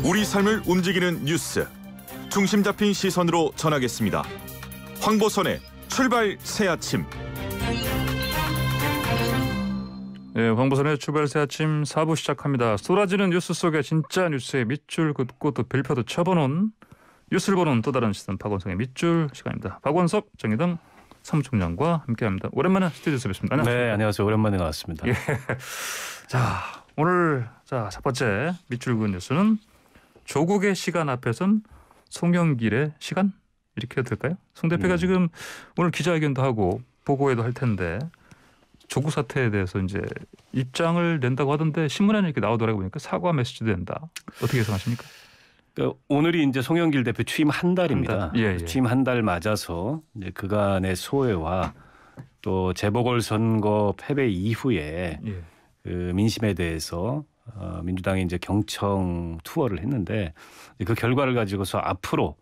우리 삶을 움직이는 뉴스, 중심 잡힌 시선으로 전하겠습니다. 황보선의 출발 새아침. 네, 황보선의 출발 새아침 4부 시작합니다. 쏟아지는 뉴스 속에 진짜 뉴스의 밑줄 긋고 또 별표도 쳐보는 뉴스를 보는 또 다른 시선, 박원석의 밑줄 시간입니다. 박원석, 정의당 사무총장과 함께합니다. 오랜만에 스튜디오에서 뵙습니다. 안녕하세요. 네, 안녕하세요. 오랜만에 나왔습니다. 예. 자, 오늘 첫 번째 밑줄 그은 뉴스는 조국의 시간 앞에선 송영길의 시간? 이렇게 해도 될까요? 송 대표가 지금 오늘 기자회견도 하고 보고회도 할 텐데 조국 사태에 대해서 이제 입장을 낸다고 하던데 신문에는 이렇게 나오더라고요. 보니까 사과 메시지도 된다. 어떻게 예상하십니까? 오늘이 이제 송영길 대표 취임 한 달입니다. 예. 취임 한 달 맞아서 이제 그간의 소회와 또 재보궐선거 패배 이후에 그 민심에 대해서 민주당이 이제 경청 투어를 했는데 그 결과를 가지고서 앞으로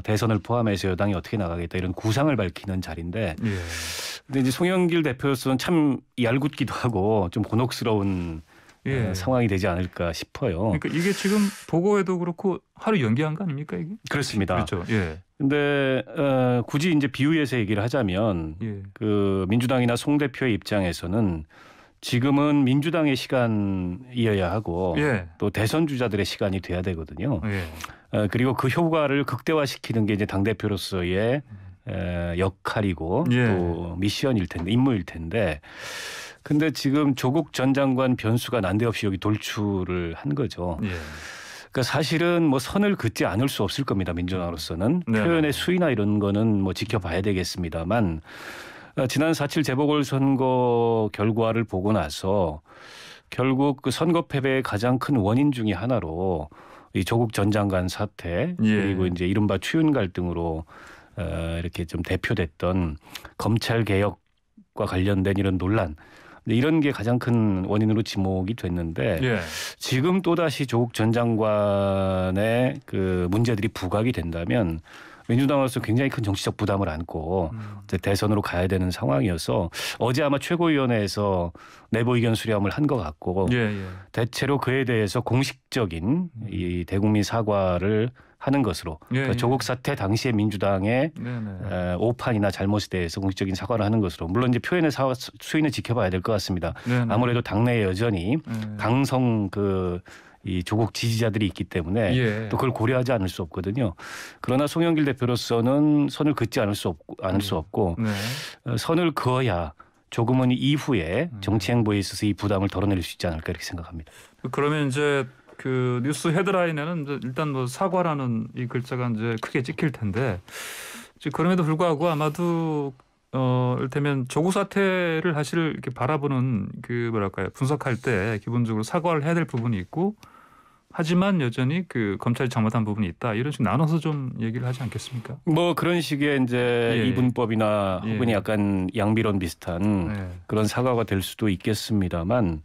대선을 포함해서 여당이 어떻게 나가겠다 이런 구상을 밝히는 자리인데, 근데 이제 송영길 대표로서는 참 얄궂기도 하고 좀 곤혹스러운 상황이 되지 않을까 싶어요. 그러니까 이게 지금 보고에도 그렇고 하루 연기한 거 아닙니까 이게? 그렇습니다. 그렇죠. 예. 근데 굳이 이제 비유해서 얘기를 하자면 그 민주당이나 송 대표의 입장에서는 지금은 민주당의 시간이어야 하고 또 대선 주자들의 시간이 돼야 되거든요. 그리고 그 효과를 극대화시키는 게 이제 당 대표로서의 역할이고 또 미션일 텐데, 임무일 텐데. 근데 지금 조국 전 장관 변수가 난데없이 여기 돌출을 한 거죠. 그러니까 사실은 뭐 선을 긋지 않을 수 없을 겁니다. 민주당으로서는 표현의 수위나 이런 거는 뭐 지켜봐야 되겠습니다만, 지난 4.7 재보궐선거 결과를 보고 나서 결국 그 선거 패배의 가장 큰 원인 중에 하나로 이 조국 전 장관 사태 그리고 이제 이른바 추윤 갈등으로 이렇게 좀 대표됐던 검찰 개혁과 관련된 이런 논란, 이런 게 가장 큰 원인으로 지목이 됐는데 지금 또다시 조국 전 장관의 그 문제들이 부각이 된다면 민주당으로서 굉장히 큰 정치적 부담을 안고 대선으로 가야 되는 상황이어서 어제 아마 최고위원회에서 내부 의견 수렴을 한 것 같고 대체로 그에 대해서 공식적인 이 대국민 사과를 하는 것으로 그러니까 조국 사태 당시의 민주당의 오판이나 잘못에 대해서 공식적인 사과를 하는 것으로, 물론 이제 표현의 수위는 지켜봐야 될 것 같습니다. 아무래도 당내에 여전히 강성 이 조국 지지자들이 있기 때문에 또 그걸 고려하지 않을 수 없거든요. 그러나 송영길 대표로서는 선을 긋지 않을 수 없고 선을 그어야 조금은 이후에 정치 행보에 있어서 이 부담을 덜어낼 수 있지 않을까 이렇게 생각합니다. 그러면 이제 그 뉴스 헤드라인에는 일단 뭐 사과라는 이 글자가 이제 크게 찍힐 텐데, 그럼에도 불구하고 아마도 이를테면 조국 사태를 사실 이렇게 바라보는 그 뭐랄까요, 분석할 때 기본적으로 사과를 해야 될 부분이 있고, 하지만 여전히 그 검찰이 잘못한 부분이 있다, 이런 식으로 나눠서 좀 얘기를 하지 않겠습니까? 뭐 그런 식의 이제 이분법이나 혹은 약간 양비론 비슷한 그런 사과가 될 수도 있겠습니다만,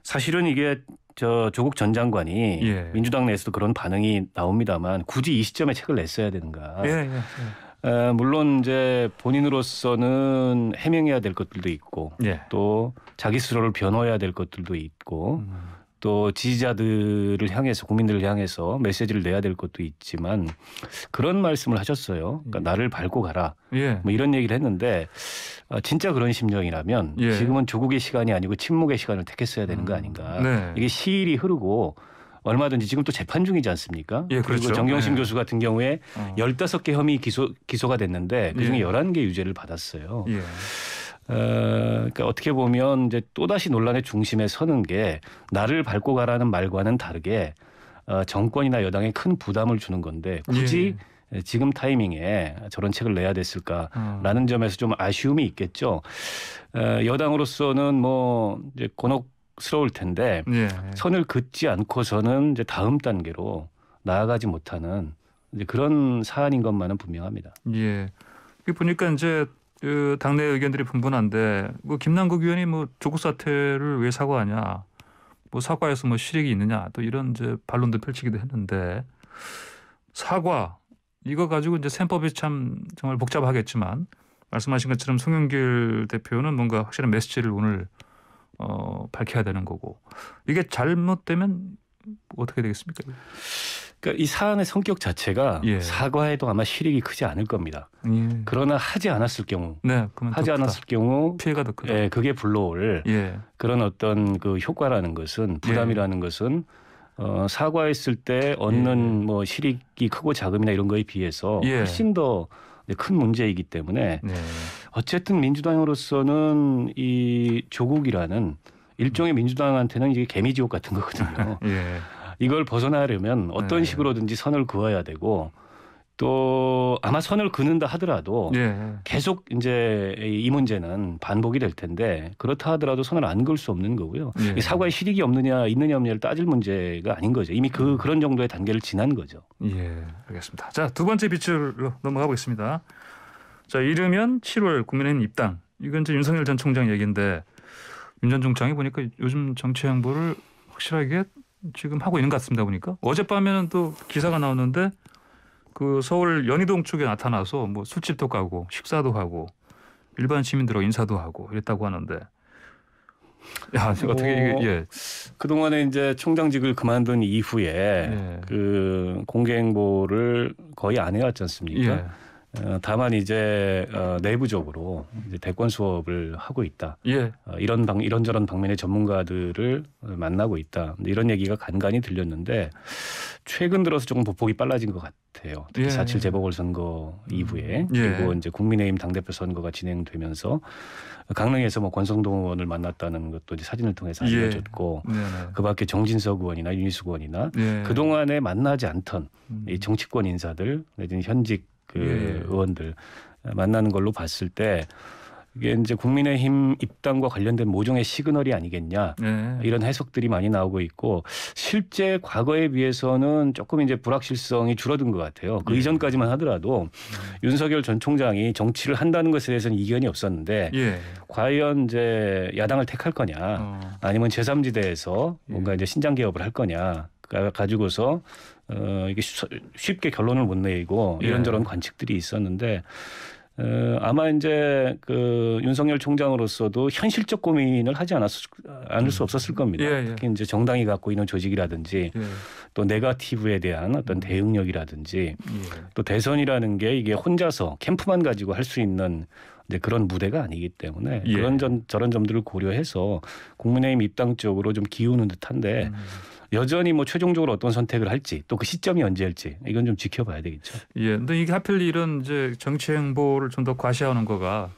사실은 이게 조국 전 장관이 민주당 내에서도 그런 반응이 나옵니다만 굳이 이 시점에 책을 냈어야 되는가? 물론 이제 본인으로서는 해명해야 될 것들도 있고 또 자기 스스로를 변호해야 될 것들도 있고 또 지지자들을 향해서, 국민들을 향해서 메시지를 내야 될 것도 있지만 그런 말씀을 하셨어요. 그러니까 나를 밟고 가라. 뭐 이런 얘기를 했는데 진짜 그런 심정이라면 지금은 조국의 시간이 아니고 침묵의 시간을 택했어야 되는 거 아닌가. 이게 시일이 흐르고 얼마든지 지금 또 재판 중이지 않습니까? 그렇죠. 그리고 정경심 교수 같은 경우에 15개 혐의 기소가 됐는데 그중에 11개 유죄를 받았어요. 그러니까 어떻게 보면 이제 또다시 논란의 중심에 서는 게 나를 밟고 가라는 말과는 다르게 정권이나 여당에 큰 부담을 주는 건데 굳이 지금 타이밍에 저런 책을 내야 됐을까라는 점에서 좀 아쉬움이 있겠죠. 여당으로서는 뭐 이제 곤혹스러울 텐데 선을 긋지 않고서는 이제 다음 단계로 나아가지 못하는 이제 그런 사안인 것만은 분명합니다. 보니까 이제 그 당내 의견들이 분분한데, 뭐 김남국 의원이 뭐 조국 사태를 왜 사과하냐, 뭐 사과에서 뭐 실익이 있느냐, 또 이런 이제 반론도 펼치기도 했는데, 사과 이거 가지고 이제 셈법이 참 정말 복잡하겠지만 말씀하신 것처럼 송영길 대표는 뭔가 확실한 메시지를 오늘 밝혀야 되는 거고 이게 잘못되면 어떻게 되겠습니까? 그러니까 이 사안의 성격 자체가 예. 사과해도 아마 실익이 크지 않을 겁니다. 예. 그러나 하지 않았을 경우, 네, 하지 않았을 경우 피해가 더 크다. 예, 그게 불러올 예. 그런 어떤 그 효과라는 것은 부담이라는 것은 사과했을 때 얻는 뭐 실익이 크고 작음이나 이런 거에 비해서 훨씬 더 큰 문제이기 때문에 어쨌든 민주당으로서는 이 조국이라는 일종의 민주당한테는 이게 개미지옥 같은 거거든요. 이걸 벗어나려면 어떤 식으로든지 선을 그어야 되고 또 아마 선을 그는다 하더라도 계속 이제 이 문제는 반복이 될 텐데 그렇다 하더라도 선을 안 그을 수 없는 거고요. 이 사과에 실익이 없느냐 있느냐 없느냐를 따질 문제가 아닌 거죠. 이미 그런 정도의 단계를 지난 거죠. 예, 알겠습니다. 자, 두 번째 빛으로 넘어가 보겠습니다. 자, 이르면 7월 국민의힘 입당. 이건 이제 윤석열 전 총장 얘기인데 윤 전 총장이 보니까 요즘 정치 행보를 확실하게 지금 하고 있는 것 같습니다. 보니까 어젯밤에는 또 기사가 나오는데 그 서울 연희동 쪽에 나타나서 뭐 술집도 가고 식사도 하고 일반 시민들하고 인사도 하고 이랬다고 하는데 야, 어떻게 이게 그동안에 이제 총장직을 그만둔 이후에 그 공개 행보를 거의 안 해왔지 않습니까? 다만 이제 내부적으로 이제 대권 수업을 하고 있다. 이런저런 방면의 전문가들을 만나고 있다. 이런 얘기가 간간히 들렸는데 최근 들어서 조금 보폭이 빨라진 것 같아요. 특히 4.7 재보궐선거 이후에 그리고 이제 국민의힘 당대표 선거가 진행되면서 강릉에서 뭐 권성동 의원을 만났다는 것도 이제 사진을 통해서 알려졌고 그밖에 정진석 의원이나 윤희숙 의원이나 그동안에 만나지 않던 이 정치권 인사들 내지는 현직 그 의원들 만나는 걸로 봤을 때 이게 이제 국민의힘 입당과 관련된 모종의 시그널이 아니겠냐 이런 해석들이 많이 나오고 있고 실제 과거에 비해서는 조금 이제 불확실성이 줄어든 것 같아요. 그 이전까지만 하더라도 윤석열 전 총장이 정치를 한다는 것에 대해서는 이견이 없었는데 과연 이제 야당을 택할 거냐 아니면 제3지대에서 뭔가 이제 신장 개업을 할 거냐 가지고서 이게 쉽게 결론을 못 내리고 이런저런 관측들이 있었는데 아마 이제 그 윤석열 총장으로서도 현실적 고민을 하지 않을 수 없었을 겁니다. 특히 이제 정당이 갖고 있는 조직이라든지 또 네거티브에 대한 어떤 대응력이라든지 또 대선이라는 게 이게 혼자서 캠프만 가지고 할 수 있는 이제 그런 무대가 아니기 때문에 저런 점들을 고려해서 국민의힘 입당 쪽으로 좀 기우는 듯한데 여전히 뭐 최종적으로 어떤 선택을 할지 또 그 시점이 언제일지 이건 좀 지켜봐야 되겠죠. 근데 이게 하필 이런 이제 정치 행보를 좀 더 과시하는 거가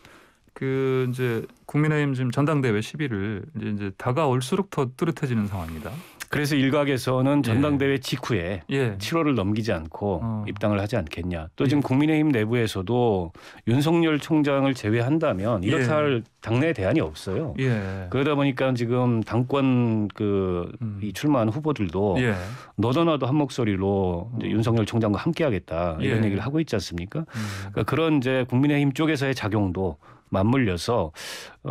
그 이제 국민의힘 지금 전당대회 10일을 이제 다가올수록 더 뚜렷해지는 상황입니다. 그래서 일각에서는 전당대회 직후에 7월을 넘기지 않고 입당을 하지 않겠냐. 또 지금 국민의힘 내부에서도 윤석열 총장을 제외한다면 이렇다 할 당내 대안이 없어요. 그러다 보니까 지금 당권 이 출마한 후보들도 너도 나도 한 목소리로 이제 윤석열 총장과 함께하겠다 이런 얘기를 하고 있지 않습니까? 그러니까 그런 이제 국민의힘 쪽에서의 작용도 맞물려서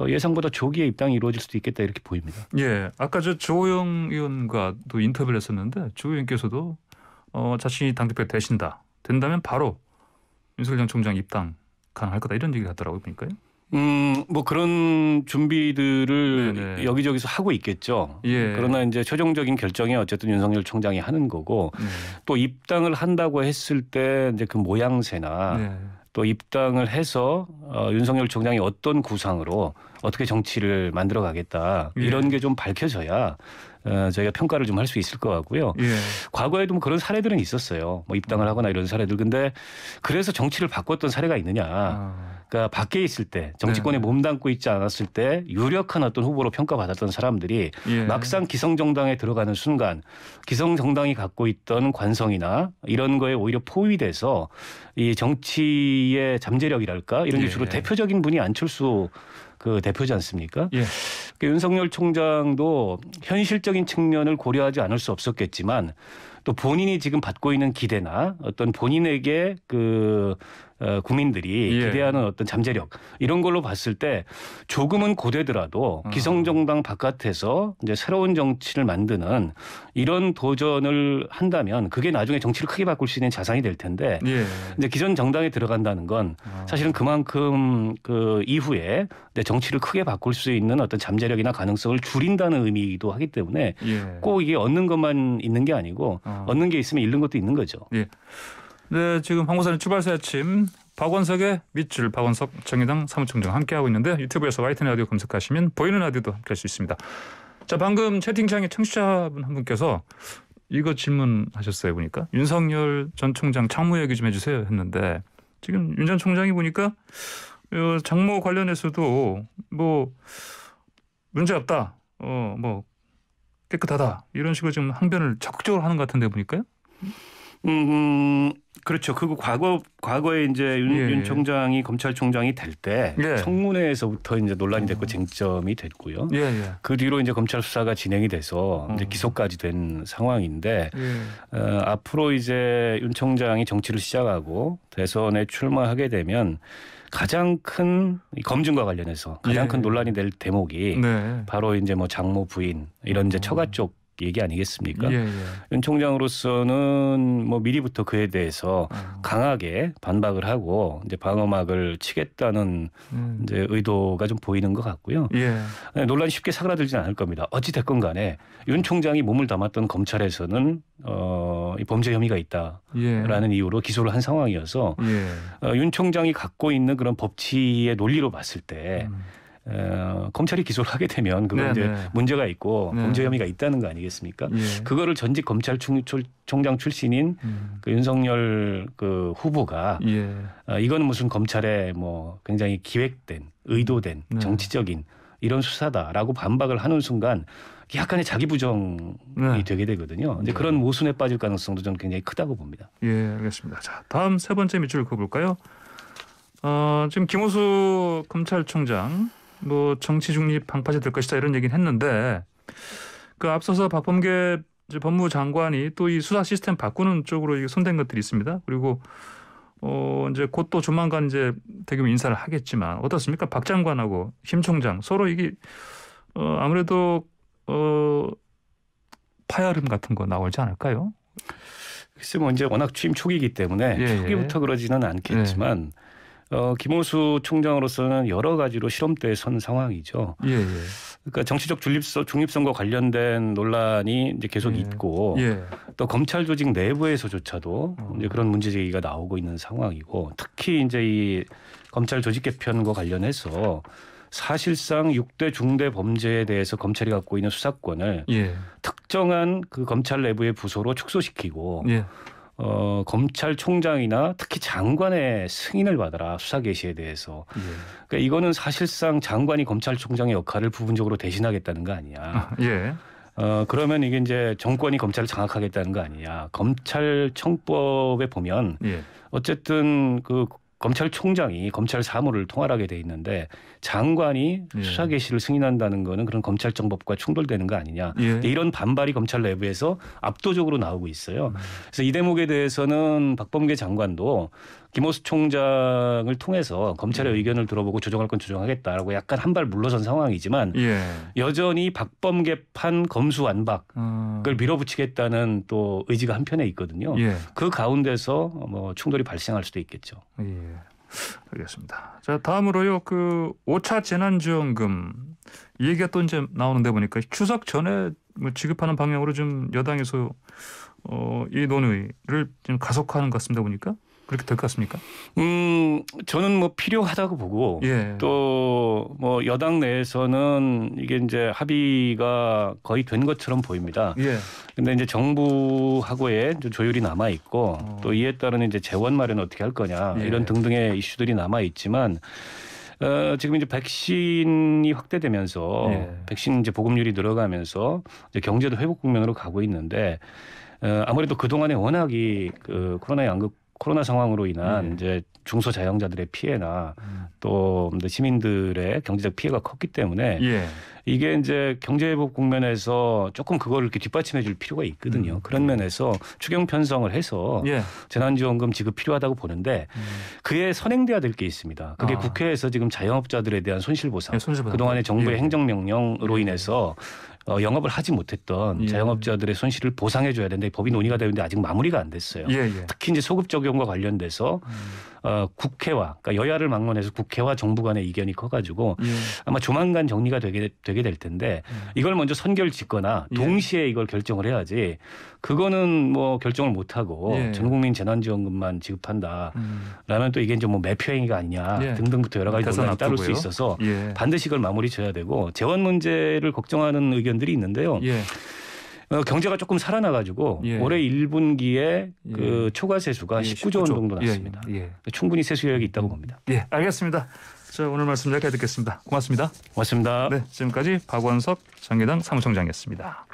예상보다 조기에 입당이 이루어질 수도 있겠다 이렇게 보입니다. 아까 저 조호영 의원과도 인터뷰를 했었는데 조 의원께서도 자신이 당대표 되신다. 된다면 바로 윤석열 전 총장 입당 가능할 거다 이런 얘기를 하더라고요. 보니까요. 뭐 그런 준비들을 여기저기서 하고 있겠죠. 그러나 이제 최종적인 결정이 어쨌든 윤석열 총장이 하는 거고 또 입당을 한다고 했을 때 이제 그 모양새나 또 입당을 해서 윤석열 총장이 어떤 구상으로 어떻게 정치를 만들어 가겠다 이런 게 좀 밝혀져야 저희가 평가를 좀 할 수 있을 것 같고요. 과거에도 뭐 그런 사례들은 있었어요. 뭐 입당을 하거나 이런 사례들. 근데 그래서 정치를 바꿨던 사례가 있느냐. 그러니까 밖에 있을 때 정치권에 몸담고 있지 않았을 때 유력한 어떤 후보로 평가받았던 사람들이 막상 기성정당에 들어가는 순간 기성정당이 갖고 있던 관성이나 이런 거에 오히려 포위이 돼서 이 정치의 잠재력이랄까 이런 게 주로 대표적인 분이 안철수 그 대표지 않습니까? 윤석열 총장도 현실적인 측면을 고려하지 않을 수 없었겠지만 또 본인이 지금 받고 있는 기대나 어떤 본인에게 국민들이 기대하는 어떤 잠재력 이런 걸로 봤을 때 조금은 고되더라도 기성정당 바깥에서 이제 새로운 정치를 만드는 이런 도전을 한다면 그게 나중에 정치를 크게 바꿀 수 있는 자산이 될 텐데 이제 기존 정당에 들어간다는 건 사실은 그만큼 그 이후에 정치를 크게 바꿀 수 있는 어떤 잠재력이나 가능성을 줄인다는 의미이기도 하기 때문에 꼭 이게 얻는 것만 있는 게 아니고 얻는 게 있으면 잃는 것도 있는 거죠. 네, 지금 황보선의 출발새 아침 박원석의 밑줄 박원석 정의당 사무총장 함께하고 있는데 유튜브에서 YTN 라디오 검색하시면 보이는 라디오도 함께할 수 있습니다. 자, 방금 채팅창에 청취자분 한 분께서 이거 질문하셨어요. 보니까 윤석열 전 총장 장모 얘기 좀 해주세요 했는데 지금 윤 전 총장이 보니까 장모 관련해서도 뭐 문제 없다, 뭐 깨끗하다 이런 식으로 지금 항변을 적극적으로 하는 것 같은데 보니까요. 그렇죠. 그리고 과거에 이제 윤 총장이 검찰총장이 될 때 청문회에서부터 이제 논란이 됐고 쟁점이 됐고요. 그 뒤로 이제 검찰 수사가 진행이 돼서 이제 기소까지 된 상황인데 앞으로 이제 윤 총장이 정치를 시작하고 대선에 출마하게 되면 가장 큰 검증과 관련해서 가장 큰 논란이 될 대목이 바로 이제 뭐 장모 부인 이런 이제 처가 쪽 얘기 아니겠습니까? 윤 총장으로서는 뭐 미리부터 그에 대해서 강하게 반박을 하고 이제 방어막을 치겠다는 이제 의도가 좀 보이는 것 같고요. 논란이 쉽게 사그라들지는 않을 겁니다. 어찌 됐건 간에 윤 총장이 몸을 담았던 검찰에서는 이 범죄 혐의가 있다라는 이유로 기소를 한 상황이어서 윤 총장이 갖고 있는 그런 법치의 논리로 봤을 때 검찰이 기소를 하게 되면 그건 이제 문제가 있고 범죄 혐의가 있다는 거 아니겠습니까? 그거를 전직 검찰총장 출신인 그 윤석열 그 후보가 이거는 무슨 검찰의 뭐 굉장히 기획된 의도된 정치적인 이런 수사다라고 반박을 하는 순간 약간의 자기 부정이 되게 되거든요. 이제 그런 모순에 빠질 가능성도 저는 굉장히 크다고 봅니다. 알겠습니다. 자, 다음 세 번째 밑줄 그어볼까요? 지금 김호수 검찰총장 뭐 정치 중립 방파제 될 것이다 이런 얘기는 했는데 그 앞서서 박범계 법무장관이 또 이 수사 시스템 바꾸는 쪽으로 이게 손댄 것들이 있습니다. 그리고 이제 곧 또 조만간 이제 대규모 인사를 하겠지만 어떻습니까? 박 장관하고 김 총장 서로 이게 아무래도 파열음 같은 거 나오지 않을까요? 글쎄 뭐 이제 워낙 취임 초기이기 때문에 초기부터 그러지는 않겠지만. 김호수 총장으로서는 여러 가지로 시험대에 선 상황이죠. 그러니까 정치적 중립성과 관련된 논란이 이제 계속 있고 또 검찰 조직 내부에서조차도 이제 그런 문제 제기가 나오고 있는 상황이고 특히 이제 이 검찰 조직 개편과 관련해서 사실상 6대 중대 범죄에 대해서 검찰이 갖고 있는 수사권을 특정한 그 검찰 내부의 부서로 축소시키고 검찰총장이나 특히 장관의 승인을 받아라 수사 개시에 대해서. 그러니까 이거는 사실상 장관이 검찰총장의 역할을 부분적으로 대신하겠다는 거 아니냐. 그러면 이게 이제 정권이 검찰을 장악하겠다는 거 아니냐. 검찰청법에 보면 어쨌든 그 검찰총장이 검찰 사무를 통할하게 돼 있는데 장관이 수사 개시를 승인한다는 거는 그런 검찰청법과 충돌되는 거 아니냐. 이런 반발이 검찰 내부에서 압도적으로 나오고 있어요. 그래서 이 대목에 대해서는 박범계 장관도 김호수 총장을 통해서 검찰의 의견을 들어보고 조정할 건 조정하겠다라고 약간 한 발 물러선 상황이지만 여전히 박범계판 검수완박을 밀어붙이겠다는 또 의지가 한편에 있거든요. 그 가운데서 뭐 충돌이 발생할 수도 있겠죠. 알겠습니다. 자, 다음으로요. 그 5차 재난지원금 이 얘기가 또 이제 나오는데 보니까 추석 전에 뭐 지급하는 방향으로 좀 여당에서 이 논의를 좀 가속화하는 것 같습니다. 보니까 그렇게 될 것 같습니까? 저는 뭐 필요하다고 보고 또 뭐 여당 내에서는 이게 이제 합의가 거의 된 것처럼 보입니다. 근데 이제 정부하고의 조율이 남아 있고 또 이에 따른 이제 재원 마련 어떻게 할 거냐 이런 등등의 이슈들이 남아 있지만 지금 이제 백신이 확대되면서 백신 이제 보급률이 늘어가면서 이제 경제도 회복 국면으로 가고 있는데 아무래도 그 동안에 워낙 그 코로나 양극 코로나 상황으로 인한 이제 중소자영자들의 피해나 또 시민들의 경제적 피해가 컸기 때문에 이게 이제 경제회복 국면에서 조금 그걸 이렇게 뒷받침해 줄 필요가 있거든요. 그런 면에서 추경 편성을 해서 재난지원금 지급 필요하다고 보는데 그에 선행돼야 될 게 있습니다. 그게 국회에서 지금 자영업자들에 대한 손실보상. 그동안의 정부의 행정명령으로 인해서 영업을 하지 못했던 자영업자들의 손실을 보상해 줘야 되는데 법이 논의가 되는데 아직 마무리가 안 됐어요. 특히 이제 소급 적용과 관련돼서 국회와 그러니까 여야를 막론해서 국회와 정부 간의 이견이 커가지고 아마 조만간 정리가 되게 될 텐데 이걸 먼저 선결 짓거나 동시에 이걸 결정을 해야지 그거는 뭐 결정을 못 하고 전국민 재난지원금만 지급한다라면 또 이게 이제 뭐 매표행위가 아니냐 등등부터 여러 가지 논란이 따를 수 있어서 반드시 이걸 마무리 져야 되고 재원 문제를 걱정하는 의견들이 있는데요. 경제가 조금 살아나가지고 올해 1분기에 그 초과 세수가 19조 원 정도 났습니다. 충분히 세수 여력이 있다고 봅니다. 알겠습니다. 자, 오늘 말씀 여기까지 듣겠습니다. 고맙습니다. 고맙습니다. 네, 지금까지 박원석 정의당 사무총장이었습니다.